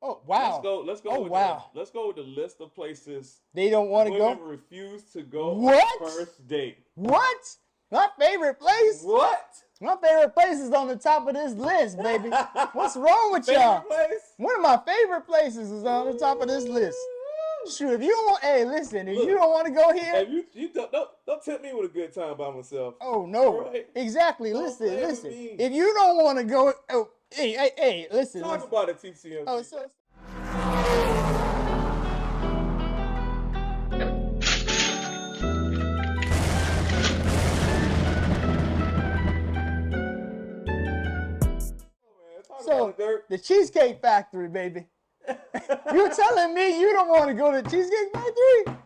Oh wow. Let's go. Oh with wow. Let's go with the list of places They don't want to go. women refuse to go What? on first date. What? My favorite place. What? My favorite place is on the top of this list, baby. What's wrong with y'all? Favorite place? One of my favorite places is on the top of this list. Shoot, if you don't want, hey, listen, if you don't want to go here, you don't tempt me with a good time by myself. Oh no, right? exactly. Don't Listen. me. If you don't want to go, oh, hey, listen. Talk about it, TCM. Oh, so. So the Cheesecake Factory, baby. You're telling me you don't want to go to the Cheesecake Factory?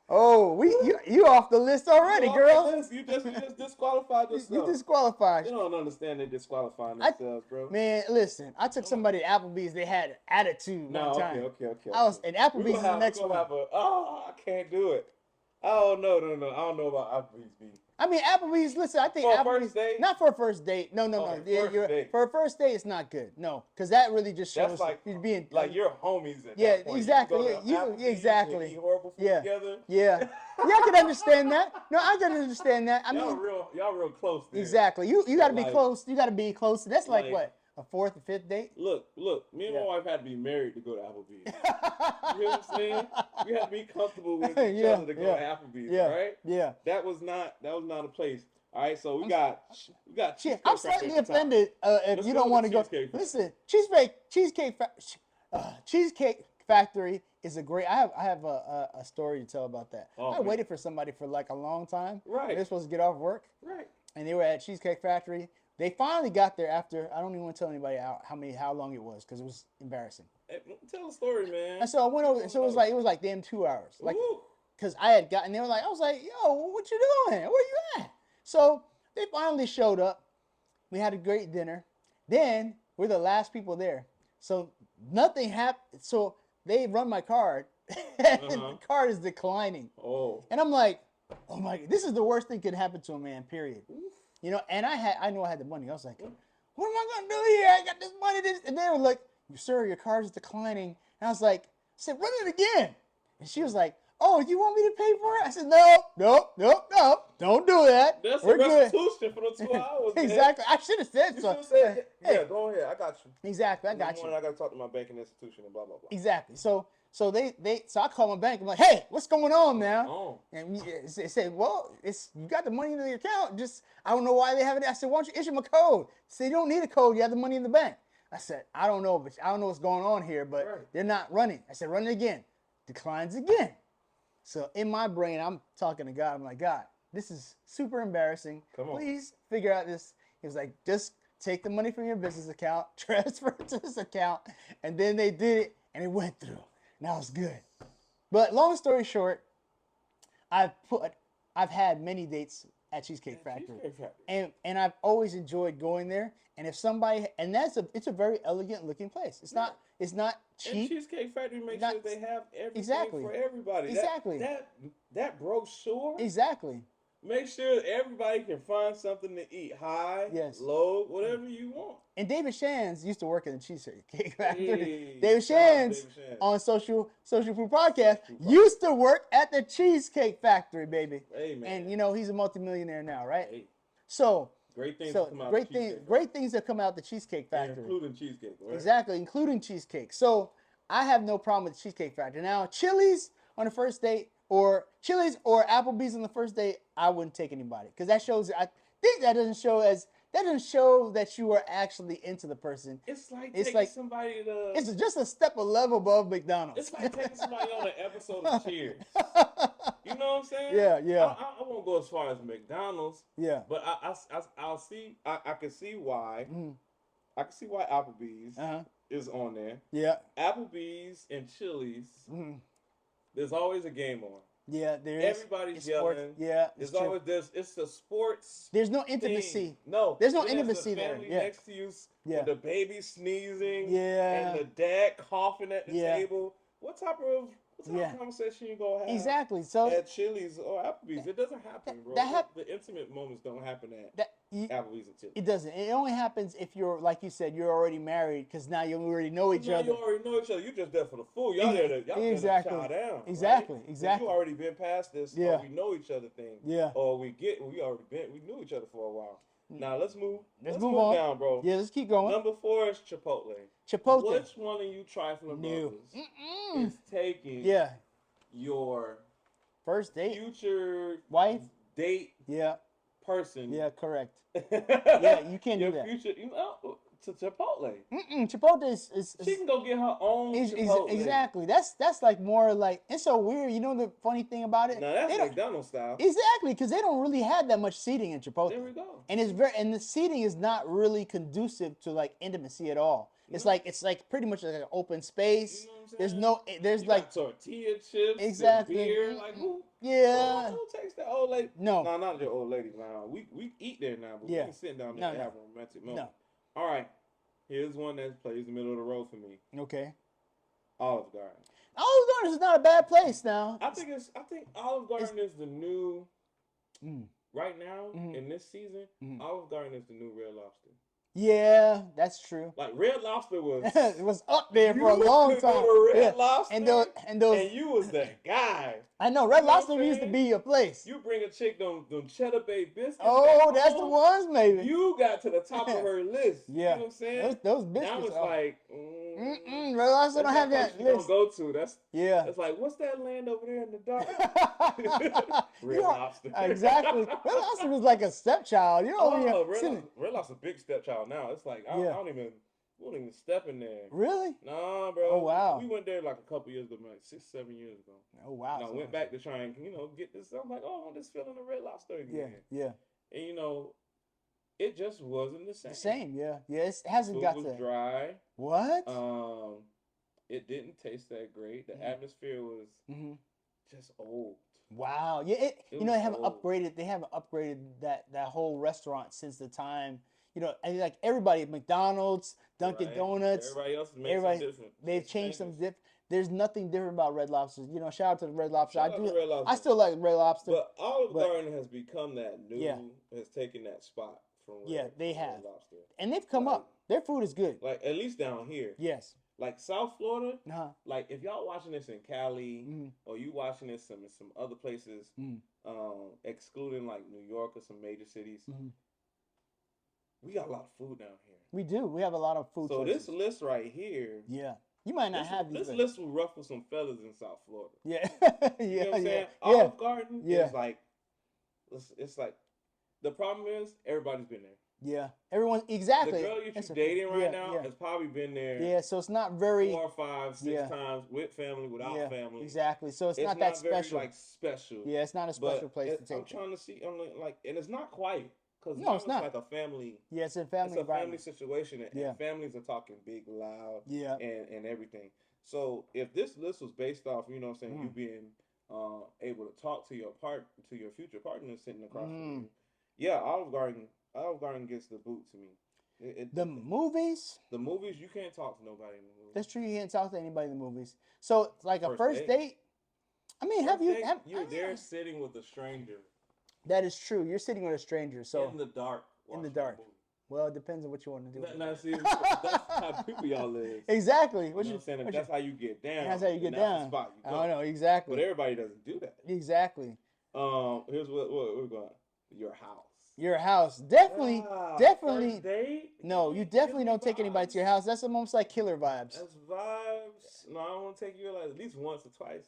Oh, you off the list already, girl. You just disqualified yourself. You disqualified. You don't understand they disqualifying themselves, bro. Man, listen, I took somebody to Applebee's. They had attitude one time. Okay. I was, and Applebee's is the next one. I can't do it. Oh no. I don't know about Applebee's. I mean, Applebee's. Listen, I think for Applebee's. First date? Not for a first date. No. For a first date, it's not good. No, because that really just shows that's like you're being like you're homies. At yeah, that point. exactly. You exactly. eat horrible food together. Yeah. I can understand that. No, I can understand that. I mean, y'all real close. There. Exactly. You got to be close. You got to be close. That's like what, a fourth or fifth date? Look. Me and my wife had to be married to go to Applebee's. You know what I'm saying? We had to be comfortable with each other to go to Applebee's, right? Yeah. That was not a place. All right, so we got. I'm slightly offended if you don't want to go. Listen, Cheesecake Factory is a great. I have a story to tell about that. I waited for somebody for like a long time. Right. They're supposed to get off work. Right. And they were at Cheesecake Factory. They finally got there after. I don't even want to tell anybody how long it was because it was embarrassing. Hey, tell the story, man. And so I went over. So it was like damn 2 hours. Like, because I had gotten. They were like, I was like, yo, what you doing? Where you at? So they finally showed up. We had a great dinner. Then we're the last people there. So nothing happened. So they run my card. And the card is declining. Oh. And I'm like, oh my, this is the worst thing could happen to a man, period. You know, and I knew I had the money. I was like, what am I going to do here? I got this money. And they were like, sir, your card is declining. And I was like, run it again. And she was like, oh, you want me to pay for it? I said, no, don't do that. That's a restitution for the 2 hours. Exactly. I should have said so. Yeah, go ahead. I got you. Exactly, I got you. I got to talk to my banking institution and blah, blah, blah. Exactly. So I call my bank. I'm like, hey, what's going on now? Oh. And they said, well, you got the money in your account. Just, I don't know why they have it. I said, why don't you issue them a code? They said, you don't need a code. You have the money in the bank. I said, I don't know, but I don't know what's going on here, but they're not running. I said, run it again. Declines again. So in my brain, I'm talking to God. I'm like, God, this is super embarrassing. Come on. Please figure out this. He was like, just take the money from your business account, transfer it to this account. And then they did it, and it went through. And that was good. But long story short, I've had many dates at Cheesecake Factory. And I've always enjoyed going there. And if somebody, and it's a very elegant looking place. It's not cheap. And Cheesecake Factory makes sure they have everything for everybody. Exactly. That brochure. Exactly. Make sure everybody can find something to eat. High, low, whatever you want. And David Shands used to work at the Cheesecake Factory. David Shands on Social Food Podcast used to work at the Cheesecake Factory, baby. Hey, man. And you know he's a multimillionaire now, right? Hey. So great things that come out the Cheesecake Factory, including cheesecake. Right? Exactly, including cheesecake. So I have no problem with the Cheesecake Factory. Now Chili's on the first date, or Chili's or Applebee's on the first date, I wouldn't take anybody because that shows. I think that doesn't show that you are actually into the person. It's like taking somebody to. It's just a step a level above McDonald's. It's like taking somebody on an episode of Cheers. You know what I'm saying? Yeah. I won't go as far as McDonald's. Yeah. But I'll see. I can see why. I can see why Applebee's is on there. Yeah. Applebee's and Chili's. There's always a game on. Yeah, there is. Everybody's yelling. Yeah, it's always it's the sports. There's no intimacy. Thing. No, there's no intimacy the family there. next to you. With the baby sneezing. Yeah. And the dad coughing at the table. what type of conversation you gonna have? Exactly. So at Chili's or Applebee's, it doesn't happen, bro. The intimate moments don't happen at Applebee's and Chili's. It doesn't. It only happens if you're, like you said, you're already married, because now you already know each other. You already know each other. You're just there for the food. Y'all there to chow down. Exactly. Right? Exactly. You already been past this. Yeah. Or we know each other thing. Yeah. Or we knew each other for a while. Now let's move on down, bro. Yeah, let's keep going. Number 4 is Chipotle. Which one of you trifling brothers is taking your first date, future wife, date, person? Yeah, correct. Yeah, you can't do that. Future, to Chipotle. Chipotle is she can go get her own Chipotle. Exactly. That's like more like, it's so weird. You know the funny thing about it? No, that's McDonald's style. Exactly, because they don't really have that much seating in Chipotle. There we go. And the seating is not really conducive to like intimacy at all. It's like pretty much like an open space. You know there's you like tortilla chips, exactly. And beer. Like who? Yeah. Who takes that old lady? No, not your old lady. Now we eat there now, but we ain't sitting down there and have a romantic moment. No. All right, here's one that plays the middle of the road for me. Okay. Olive Garden. Olive Garden is not a bad place now. I think Olive Garden is the new. Right now in this season, Olive Garden is the new Red Lobster. Yeah, that's true. Like Red Lobster was it was up there for a long time. Go to Red Lobster, and you was that guy. I know Red Lobster used to be your place. You bring a chick them Cheddar Bay biscuits. Oh, that's the ones, maybe. You got to the top of her list. Yeah, you know what I'm saying? Those biscuits. Now it's like, Red Lobster don't have that list. Don't go to. That's like, what's that land over there in the dark? Red Lobster. Exactly. Red Lobster was like a stepchild. You know, Red Lobster big stepchild now. It's like we won't even step in there. Really? Nah, bro. Oh wow. We went there like a couple years ago, like 6-7 years ago. Oh wow. And I went back to try and get this. I'm like, oh, I'm just feeling the Red Lobster again. Yeah. And it just wasn't the same. Yeah. It hasn't got to. It was dry. What? It didn't taste that great. The atmosphere was just old. Wow. Yeah. They haven't upgraded that whole restaurant since the time. Like everybody, McDonald's, Dunkin' Donuts. Everybody else has made some different. They've changed some different. There's nothing different about Red Lobster. Shout out to the Red Lobster. Red Lobster. I still like Red Lobster. But Olive Garden has become that new. Has taken that spot from. They have. Red Lobster. And they've come up. Their food is good. Like at least down here. Yes. Like South Florida. Like if y'all watching this in Cali or you watching this in some other places, excluding like New York or some major cities. We got a lot of food down here. We do. We have a lot of food. So this list right here. Yeah. You might not have these. This list will ruffle some feathers in South Florida. Yeah. You know what I'm saying? Olive Garden is like, it's like, the problem is everybody's been there. Yeah. Everyone, exactly. The girl you're dating right now has probably been there. Yeah, so it's not very. 4 or 5, 6 times with family, without family. Exactly. So it's not that special. Very, like, special. Yeah, it's not a special place to take. I'm trying to see, and it's not quite. No, it's not. Like a family. Yeah, it's a family. It's a family situation, and families are talking big, loud, and everything. So if this list was based off, you know what I'm saying, you being able to talk to your future partner sitting across from you, Olive Garden gets the boot to me. The movies, you can't talk to nobody in the movies. That's true. You can't talk to anybody in the movies. So like a first date. I mean, you're there sitting with a stranger. That is true. You're sitting with a stranger, so in the dark. In the dark. Well, it depends on what you want to do. See, that's how people y'all live. Exactly. What you saying? If that's how you get down. That's how you get down. I don't know exactly. But everybody doesn't do that. Exactly. Here's what we're going. Your house. Your house, definitely. First date? No, you definitely don't take anybody to your house. That's almost like killer vibes. That's vibes. No, I don't want to take you like at least once or twice.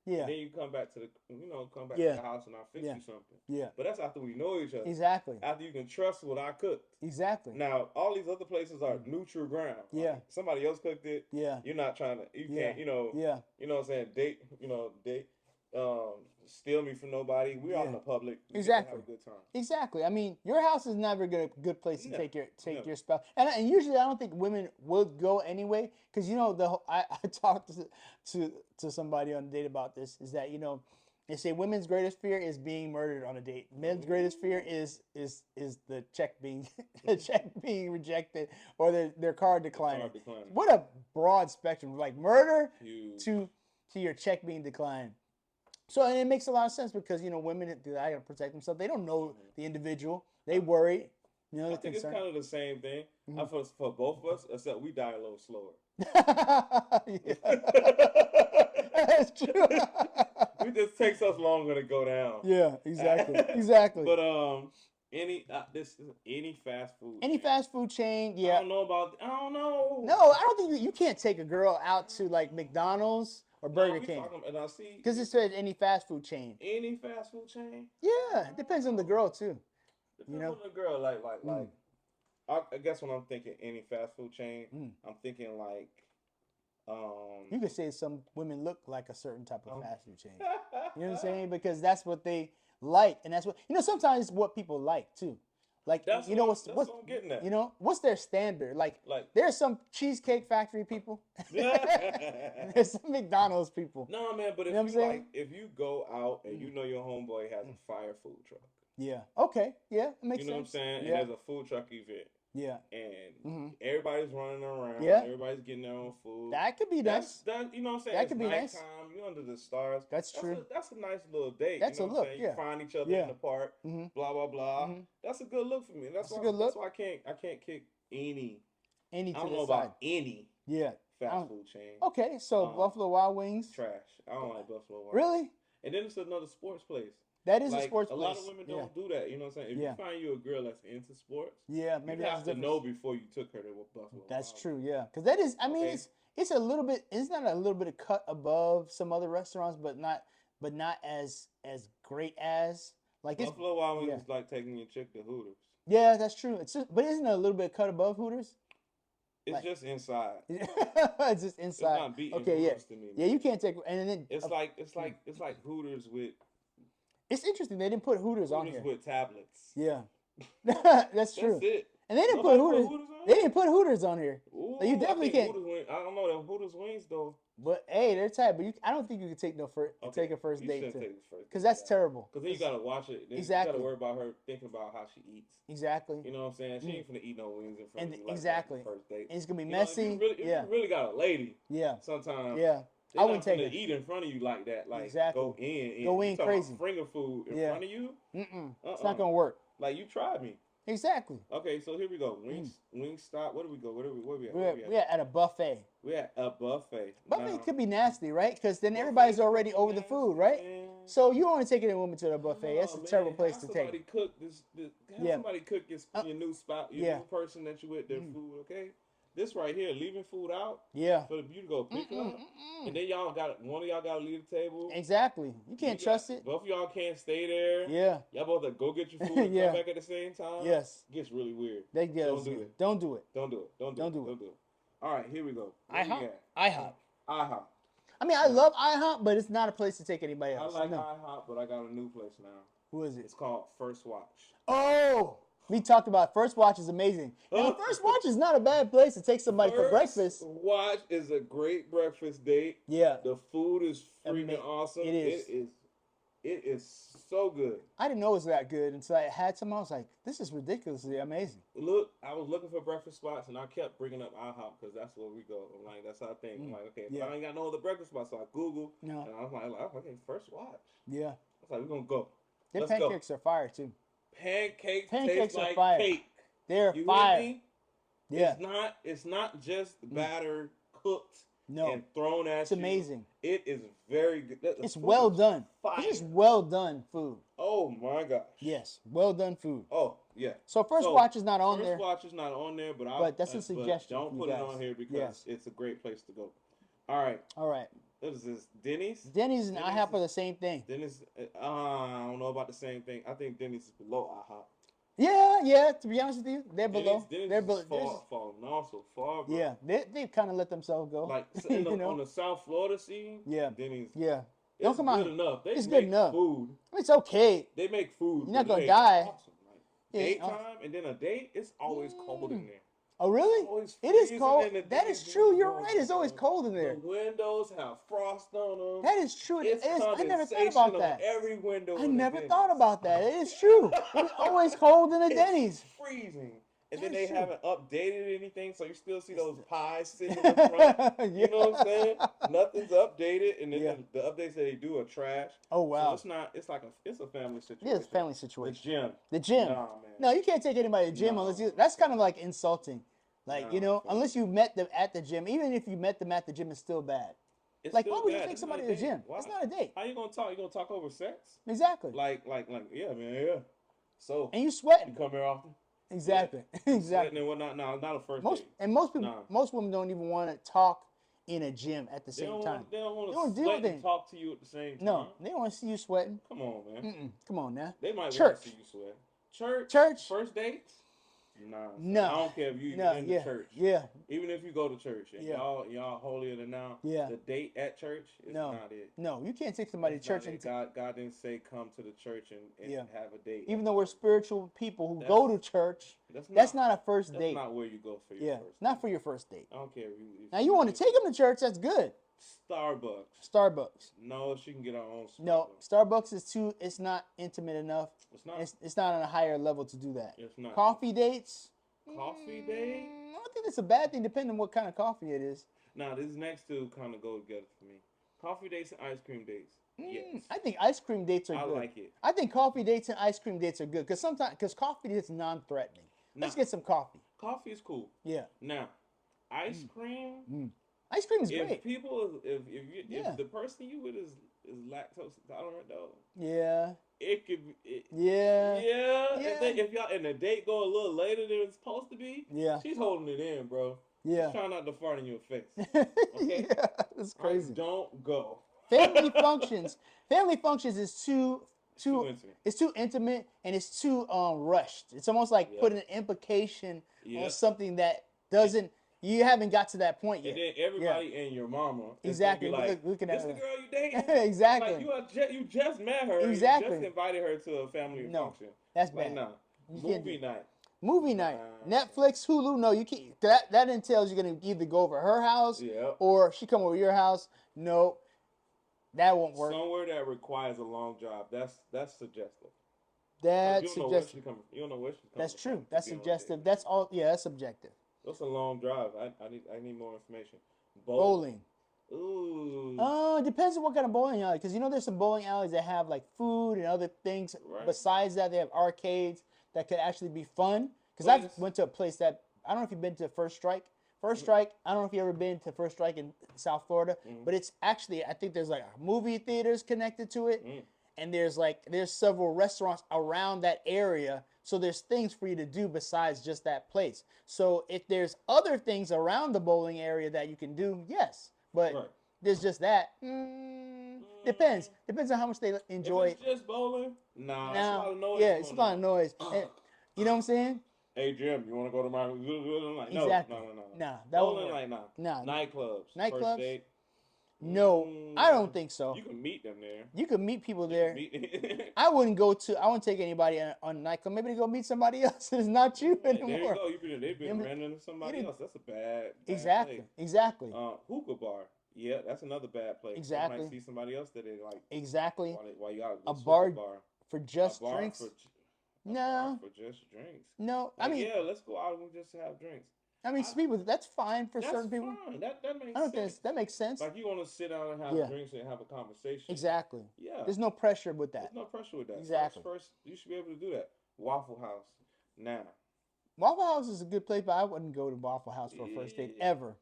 Yeah. And then you come back to the house and I'll fix you something. Yeah. But that's after we know each other. Exactly. After you can trust what I cooked. Exactly. Now, all these other places are neutral ground. Yeah. Like somebody else cooked it. Yeah. You're not trying to, can't, Yeah. you know what I'm saying, date, steal me from nobody. We're out in the public. We exactly. have a good time. Exactly. I mean, your house is never a good place to take your spouse. And usually, I don't think women would go anyway, because I talked to somebody on a date about this. Is that they say women's greatest fear is being murdered on a date. Men's greatest fear is the check being rejected or their card declining. What a broad spectrum, like murder to to your check being declined. So, and it makes a lot of sense because, women, they gotta protect themselves. They don't know the individual. They worry. I think it's kind of the same thing for both of us, except we die a little slower. That's true. It just takes us longer to go down. Yeah, exactly. But any fast food. Any fast food chain, yeah. I don't know. No, I don't think you can't take a girl out to like McDonald's or Burger King. Because it said any fast food chain. Any fast food chain? Yeah, it depends on the girl too. Depends on the girl, like. I guess when I'm thinking any fast food chain, I'm thinking like. You could say some women look like a certain type of fast food chain. You know what I'm saying? Because that's what they like, and that's what sometimes what people like too. Like that's what's I'm getting at. What's their standard? Like there's some Cheesecake Factory people. And there's some McDonald's people. No man, but if if you go out and your homeboy has a fire food truck. Yeah. Okay. Yeah. It makes sense. You know what I'm saying? Yeah. And there's a food truck event. Yeah. And everybody's running around. Yeah. Everybody's getting their own food. That could be nice. You know what I'm saying? That could be nice. You're under the stars. That's true. That's a nice little date. That's you know a look. What I'm saying? Yeah. You find each other in the park. Blah blah blah. That's a good look for me. That's a good look. That's why I can't kick any. I don't know about any. Yeah. Fast food chain. Okay, so Buffalo Wild Wings. Trash. I don't like Buffalo Wild. Really? And then it's another sports place. That is a sports place. A lot of women don't do that. You know what I'm saying? If you find you a girl that's into sports, maybe you have to know before you took her to Buffalo. That's true. Yeah, because that is. I mean, it's a little bit. It's not a little bit of cut above some other restaurants, but not as great as like Buffalo Wild Wings is like taking your chick to Hooters. Yeah, that's true. But isn't it a little bit cut above Hooters? It's just inside. It's just inside. It's not beating Hooters to me. Yeah, you can't take. And then it's like Hooters with. It's interesting. They didn't put Hooters on here. With tablets. Yeah, that's true. That's it. And they didn't put Hooters. They didn't put Hooters on here. Ooh, you definitely can't. I don't know the Hooters wings though. But hey, they're tight. But I don't think you can take take a first date because that's terrible. Because then you gotta watch it. Then exactly. You gotta worry about her thinking about how she eats. Exactly. You know what I'm saying? She ain't finna eat no wings in front of you. Exactly. First date. And it's gonna be messy. If you really got a lady. Yeah. Sometimes. Yeah. I wouldn't take it. Eat in front of you like that. Like exactly. Go in crazy. Finger food in front of you. It's not gonna work. Like you tried me. Exactly. Okay, so here we go. Wingstop. Where do we go? Where we at? We're at a buffet. We're at a buffet. Buffet could be nasty, right? Because then everybody's already over the food, right? Man. So you want to take a woman to the buffet. That's a terrible place to take. Somebody cook somebody cook your new spot, your new person that you with their food, okay? This right here, leaving food out. Yeah. For you to go pick up. And then one of y'all got to leave the table. Exactly. You can't trust it. Both of y'all can't stay there. Yeah. Y'all both have to go get your food and come back at the same time. Yes. It gets really weird. Don't do it. Don't do it. All right, here we go. IHOP. IHOP. I mean, I love IHOP, but it's not a place to take anybody else. I like IHOP, but I got a new place now. Who is it? It's called First Watch. Oh! We talked about First Watch is amazing. And First Watch is not a bad place to take somebody for breakfast. First Watch is a great breakfast date. Yeah. The food is freaking awesome. It is. It is so good. I didn't know it was that good until I had some. I was like, this is ridiculously amazing. Look, I was looking for breakfast spots, and I kept bringing up IHOP because that's where we go. I'm like, that's our thing. I'm like, okay, if I ain't got no other breakfast spots, so I Googled, and I was like, okay, First Watch. Yeah. I was like, we're going to go. Their pancakes are fire, too. Pancakes taste like fire. cake. They're fire. Yeah. It's not just batter cooked and thrown at you. It's amazing. It is very good. It's well done. Fire. It's just well done food. Oh my gosh. Yes, well done food. Oh yeah. So First Watch is not on there. First Watch is not on there, but that's a suggestion. Don't put it on here because it's a great place to go. All right. What is this? Denny's? Denny's and IHOP are the same thing. Denny's, I don't know about the same thing. I think Denny's is below IHOP. Yeah. To be honest with you, they're below. They're below. Far. Bro. Yeah, they kind of let themselves go. Like on the South Florida scene. Yeah. Denny's. Yeah. It's good enough. It's good enough. Food. It's okay. They make food. You're not gonna die. Awesome. Daytime and then a date. It's always cold in there. Oh, really? It is cold. That is true. You're right. It's always cold in there. The windows have frost on them. That is true. I never thought about that. Every window. I never thought about that. It is true. It's always cold in the Denny's. Freezing. and then they haven't updated anything, so you still see those pies sitting in the front. You know what I'm saying? Nothing's updated, and then the updates that they do are trash. Oh wow! So it's not. It's like it's a family situation. Yeah, it's a family situation. The gym. Nah, man. No, you can't take anybody to the gym unless you. That's kind of like insulting. Like unless you met them at the gym. Even if you met them at the gym, it's still bad. It's like, why would you take somebody to the gym? Why? It's not a date. How you gonna talk? You gonna talk over sex? Exactly. Like, yeah, man, yeah. So. And you sweating. You come here often? Exactly. Yeah. Exactly. And whatnot. No, not a first date. And most people, most women don't even want to talk in a gym at the same time. They don't want to sweat and talk to you at the same time. No, they don't want to see you sweating. Come on, man. Come on now. They might want to see you sweat. Church. First dates. Nah. No. I don't care if you in the church. Yeah. Even if you go to church and y'all holier than now. Yeah. The date at church is not it. No, you can't take somebody to church. God didn't say come to the church and have a date. Even though we're spiritual people who go to church, that's not a first date. That's not where you go for your first date. Not for your first date. I don't care. Now you want to take them to church, that's good. Starbucks. No, she can get her own Starbucks. No, Starbucks is too. It's not intimate enough. It's not. It's not on a higher level to do that. It's not. Coffee dates. Coffee date? I don't think it's a bad thing, depending on what kind of coffee it is. Nah, these next two kind of go together for me. Coffee dates and ice cream dates. Yes. I think ice cream dates are good. I like it. I think coffee dates and ice cream dates are good because coffee is non-threatening. Let's get some coffee. Coffee is cool. Yeah. Now, ice cream. Ice cream is great. If the person you with is lactose intolerant though. Yeah. It could. Yeah. If y'all and the date go a little later than it's supposed to be. Yeah. She's holding it in, bro. Yeah. She's trying not to fart in your face. Okay. Yeah, that's crazy. Don't go. Family functions. Family functions is too intimate. It's too intimate and it's too rushed. It's almost like putting an implication on something that doesn't. You haven't got to that point yet. And then everybody and your mama is exactly like, looking at this the girl you dating? Exactly. Like you just met her. Exactly. You just invited her to a family function. That's bad. No. Movie night. Movie night. Netflix, Hulu. No, you can't. That entails you're gonna either go over her house or she come over your house. No, that won't work. Somewhere that requires a long drive. That's suggestive. That's suggestive. You don't know where she's coming. That's true. That's suggestive. That's all. Yeah, that's subjective. That's a long drive. I need more information. Bowling. Ooh. It depends on what kind of bowling alley. Because there's some bowling alleys that have like food and other things. Right. Besides that, they have arcades that could actually be fun. Because I went to a place that I don't know if you've been to First Strike. First Strike. I don't know if you've ever been to First Strike in South Florida, but it's actually I think there's like movie theaters connected to it, and there's several restaurants around that area. So there's things for you to do besides just that place. So if there's other things around the bowling area that you can do, yes. But there's just that. Depends. Depends on how much they enjoy it. If it's just bowling? Nah, it's a lot of noise. Yeah, it's a lot of noise. You know what I'm saying? Hey, Jim, you want to go to my... Like, exactly. No. That bowling, like, nah. Nightclubs. Nightclubs? First date. No, I don't think so. You can meet them there. You can meet people there. I wouldn't take anybody on a nightclub. Maybe to go meet somebody else. It's not you anymore. There you go. They've been renting to somebody else. That's a bad place. Exactly. Hookah bar. Yeah, that's another bad place. Exactly. You might see somebody else that they like. Exactly. While you out a bar for just drinks. No. For just drinks. No, I mean. Yeah, let's go out and just have drinks. I mean, that's fine for certain people. Fine. That makes sense. That makes sense. Like you want to sit down and have drinks and have a conversation. Exactly. Yeah. There's no pressure with that. There's no pressure with that. Exactly. First, you should be able to do that. Waffle House. Now. Waffle House is a good place, but I wouldn't go to Waffle House for a first date ever.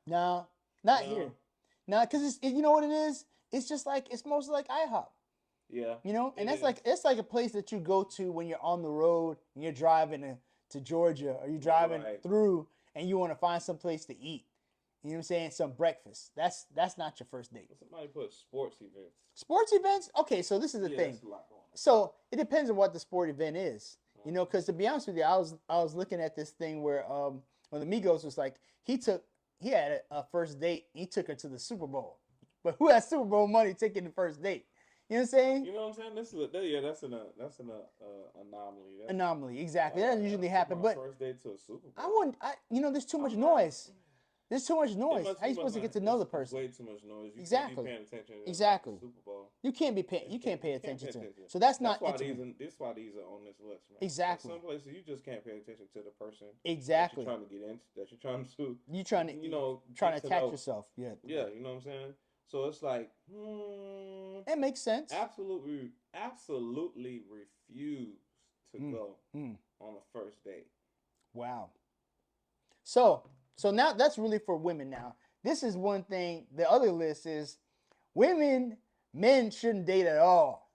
No, not here. No, because you know what it is? It's just like it's mostly like IHOP. Yeah. And it's like a place that you go to when you're on the road and you're driving to Georgia or you're driving through and you want to find some place to eat. You know what I'm saying? Some breakfast. That's not your first date. Somebody put sports events. Sports events? Okay, so this is the thing. So it depends on what the sport event is. Because to be honest with you, I was looking at this thing where when the Migos was like he had a first date. He took her to the Super Bowl. But who has Super Bowl money taking the first date? You know what I'm saying? You know what I'm saying? That's an anomaly. Anomaly, exactly. That doesn't usually happen. But first date to a Super Bowl. I wouldn't. There's too much noise. There's too much noise. How are you supposed to get to know the person? Way too much noise. You exactly. Can't be paying attention. Exactly. Like Super Bowl. You can't be paying. You can't pay attention to. So that's not. Why that's why these are on this list, man. Exactly. Some places you just can't pay attention to the person. Exactly. That you're trying to get into. That you're trying to. You trying to. Trying to attach yourself. Yeah. Yeah, you know what I'm saying. So it's like. It makes sense. Absolutely refuse to go on a first date. Wow. So now that's really for women now. This is one thing. The other list is men shouldn't date at all.